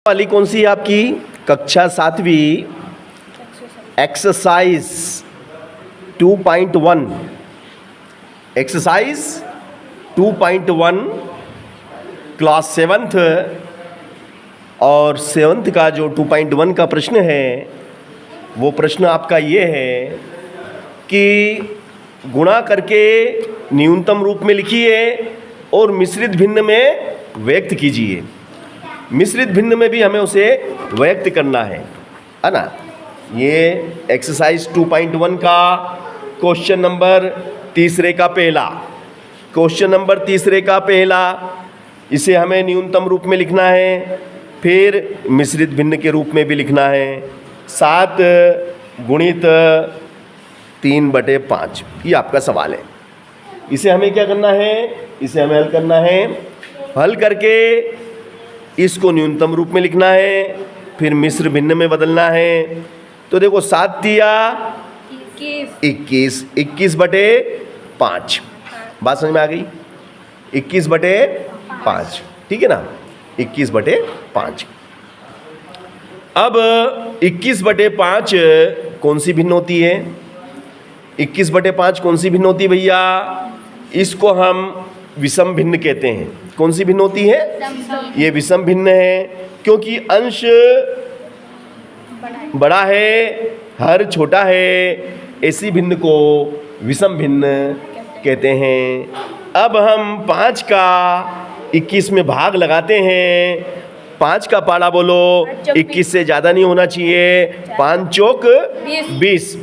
वाली कौन सी है आपकी? कक्षा 7वीं एक्सरसाइज 2.1। एक्सरसाइज 2.1 क्लास 7th और 7th का जो 2.1 का प्रश्न है वो प्रश्न आपका ये है कि गुणा करके न्यूनतम रूप में लिखिए और मिश्रित भिन्न में व्यक्त कीजिए। मिश्रित भिन्न में भी हमें उसे व्यक्त करना है ना। ये एक्सरसाइज 2.1 का क्वेश्चन नंबर तीसरे का पहला, इसे हमें न्यूनतम रूप में लिखना है, फिर मिश्रित भिन्न के रूप में भी लिखना है। 7 गुणित 3/5 ये आपका सवाल है। इसे हमें क्या करना है? इसे हमें हल करना है। हल करके इसको न्यूनतम रूप में लिखना है, फिर मिश्र भिन्न में बदलना है। तो देखो 7 दिया 21/5। बात समझ में आ गई? 21/5, ठीक है ना? 21/5। अब 21/5 कौन सी भिन्न होती है? 21/5 कौन सी भिन्न होती है भैया? इसको हम विषम भिन्न कहते हैं। कौन सी भिन्न होती है? ये विषम भिन्न है, क्योंकि अंश बड़ा है, हर छोटा है। ऐसी भिन्न को विषम भिन्न कहते हैं। अब हम 5 का 21 में भाग लगाते हैं। 5 का पाड़ा बोलो, 21 से ज़्यादा नहीं होना चाहिए। 5 चौक 20,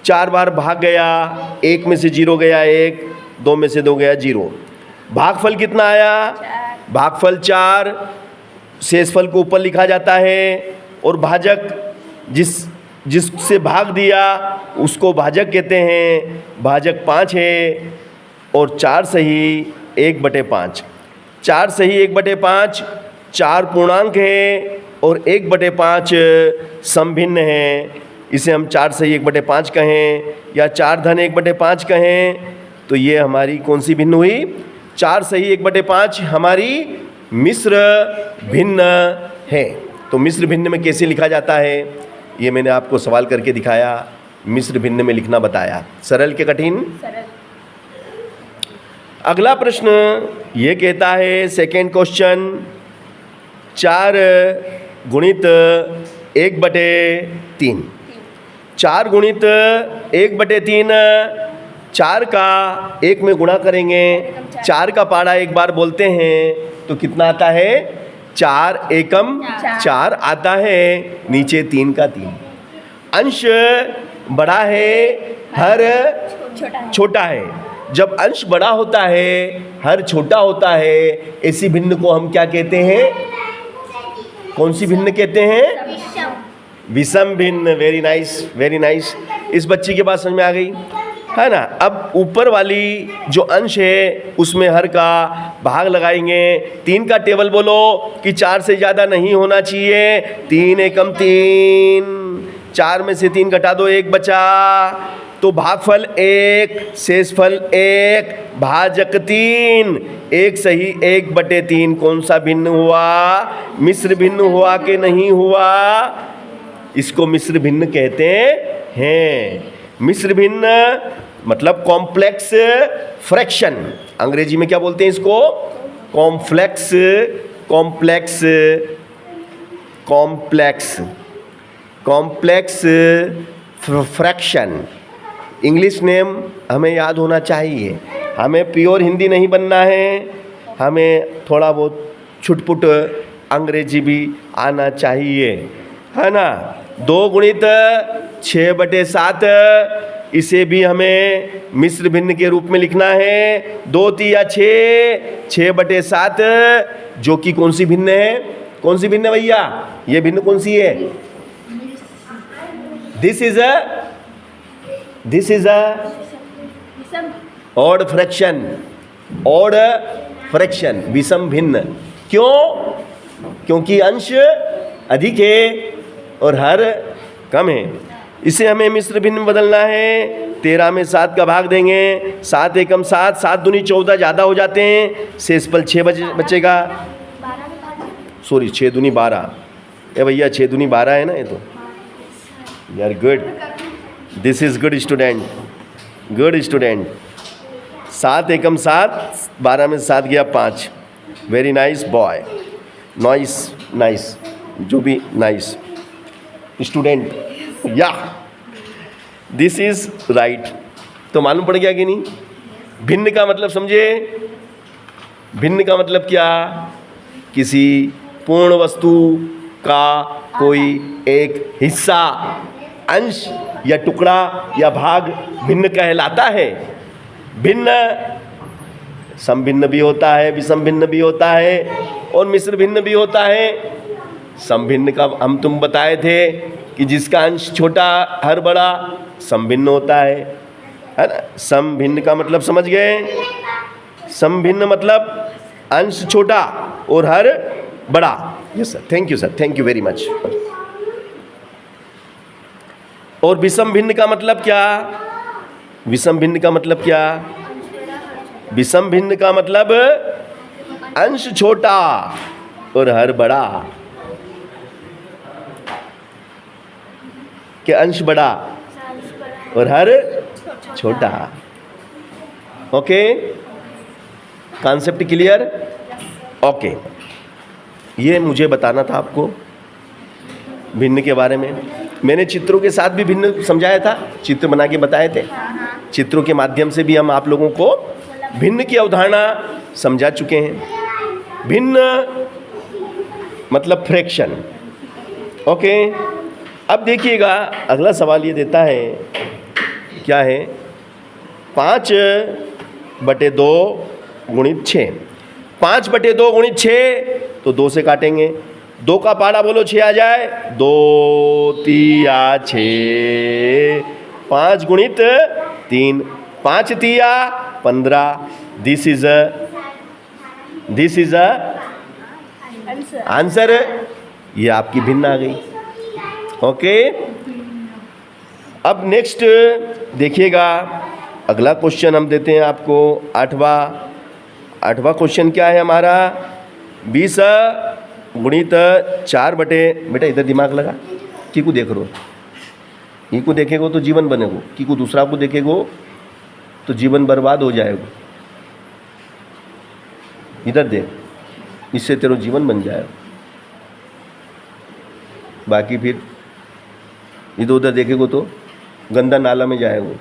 4 बार भाग गया, 1 में से 0 गया 1, 2 में से 2 गया 0। भागफल कितना आया? भागफल 4। शेषफल को ऊपर लिखा जाता है और भाजक जिससे भाग दिया उसको भाजक कहते हैं। भाजक 5 है और 4 सही 1/5। 4 सही 1/5 4 पूर्णांक है और 1/5 समभिन्न है। इसे हम 4 सही 1/5 कहें या 4 धन 1/5 कहें। तो ये हमारी कौन सी भिन्न हुई? 4 सही 1/5 हमारी मिश्र भिन्न है। तो मिश्र भिन्न में कैसे लिखा जाता है ये मैंने आपको सवाल करके दिखाया, मिश्र भिन्न में लिखना बताया। सरल के कठिन? सरल। अगला प्रश्न ये कहता है, सेकेंड क्वेश्चन, 4 गुणित 1/3। 4 गुणित 1/3, 4 का 1 में गुणा करेंगे। 4 का पाड़ा एक बार बोलते हैं तो कितना आता है? 4 एकम 4 आता है। नीचे 3 का 3। अंश बड़ा है, हर छोटा है। जब अंश बड़ा होता है, हर छोटा होता है, ऐसी भिन्न को हम क्या कहते हैं? कौन सी भिन्न कहते हैं? विषम भिन्न। Very nice, very nice. इस बच्ची की बात समझ में आ गई है ना। अब ऊपर वाली जो अंश है उसमें हर का भाग लगाएंगे। 3 का टेबल बोलो कि 4 से ज़्यादा नहीं होना चाहिए। 3 एकम 3, 4 में से 3 घटा दो, 1 बचा। तो भागफल 1, शेषफल 1, भाजक 3। 1 सही 1/3 कौन सा भिन्न हुआ? मिश्र भिन्न हुआ कि नहीं हुआ? इसको मिश्र भिन्न कहते हैं। मिश्र भिन्न मतलब कॉम्प्लेक्स फ्रैक्शन। अंग्रेजी में क्या बोलते हैं इसको? Complex fraction. इंग्लिश नेम हमें याद होना चाहिए। हमें प्योर हिंदी नहीं बनना है, हमें थोड़ा बहुत छुटपुट अंग्रेजी भी आना चाहिए, है ना। 2 गुणित 6/7, इसे भी हमें मिश्र भिन्न के रूप में लिखना है। 2 तिया 6, 6/7, जो कि कौन सी भिन्न है? कौन सी भिन्न है भैया? ये भिन्न कौन सी है? This is a odd fraction, विषम भिन्न। क्यों? क्योंकि अंश अधिक है और हर कम है। इसे हमें मिश्र भिन्न में बदलना है। 13 में 7 का भाग देंगे। 7 एकम 7, 7 दूनी 14 ज़्यादा हो जाते हैं। शेषफल 6 बचेगा। सॉरी 6 दूनी 12। ए भैया 6 दूनी 12 है ना ये तो। You are good, this is good student, good student. 7 एकम 7, 12 में 7 गया 5। Very nice boy, nice nice, जो भी नाइस स्टूडेंट, या दिस इज राइट। तो मालूम पड़ गया कि नहीं? भिन्न का मतलब समझे? भिन्न का मतलब क्या? किसी पूर्ण वस्तु का कोई एक हिस्सा, अंश या टुकड़ा या भाग भिन्न कहलाता है। भिन्न समभिन्न भी होता है, विषम भिन्न भी होता है और मिश्र भिन्न भी होता है। समभिन्न का हम तुम बताए थे कि जिसका अंश छोटा हर बड़ा समभिन्न होता है ना। समभिन्न का मतलब समझ गए? समभिन्न मतलब अंश छोटा और हर बड़ा। Yes sir, thank you sir, thank you very much. और विषम भिन्न का मतलब क्या? विषम भिन्न का मतलब क्या? विषम भिन्न का मतलब अंश छोटा और हर बड़ा। कि अंश बड़ा और हर छोटा। Okay, concept clear? ओके, ये मुझे बताना था आपको भिन्न के बारे में। मैंने चित्रों के साथ भी भिन्न समझाया था, चित्र बना के बताए थे। चित्रों के माध्यम से भी हम आप लोगों को भिन्न की अवधारणा समझा चुके हैं। भिन्न मतलब फ्रैक्शन। ओके, अब देखिएगा अगला सवाल ये देता है, क्या है? 5/2 गुणित 6। 5/2 गुणित 6 तो 2 से काटेंगे। 2 का पाड़ा बोलो 6 आ जाए। 2 तिया 6। 5 गुणित 3, 5 तिया 15। This is a answer. ये आपकी भिन्न आ गई। ओके, अब नेक्स्ट देखिएगा, अगला क्वेश्चन हम देते हैं आपको। 8वां क्वेश्चन क्या है हमारा? 20 गुणित 4 बटे, बेटा इधर दिमाग लगा, की को देख रो, ई को देखेगो तो जीवन बनेगो, की को दूसरा को देखेगो तो जीवन बर्बाद हो जाएगा। इधर देख, इससे तेरा जीवन बन जाएगा। बाकी फिर इधर उधर देखेगो तो गंदा नाला में जाएगो।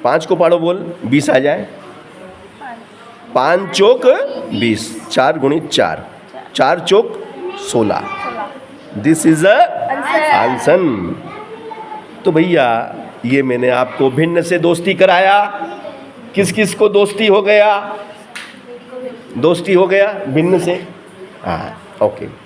5 को पाड़ो बोल, 20 आ जाए। 5 चौक 20, 4 गुणित 4, 4 चौक 16। This is a answer. तो भैया ये मैंने आपको भिन्न से दोस्ती कराया। किस किस को दोस्ती हो गया? दोस्ती हो गया भिन्न से। हाँ, ओके।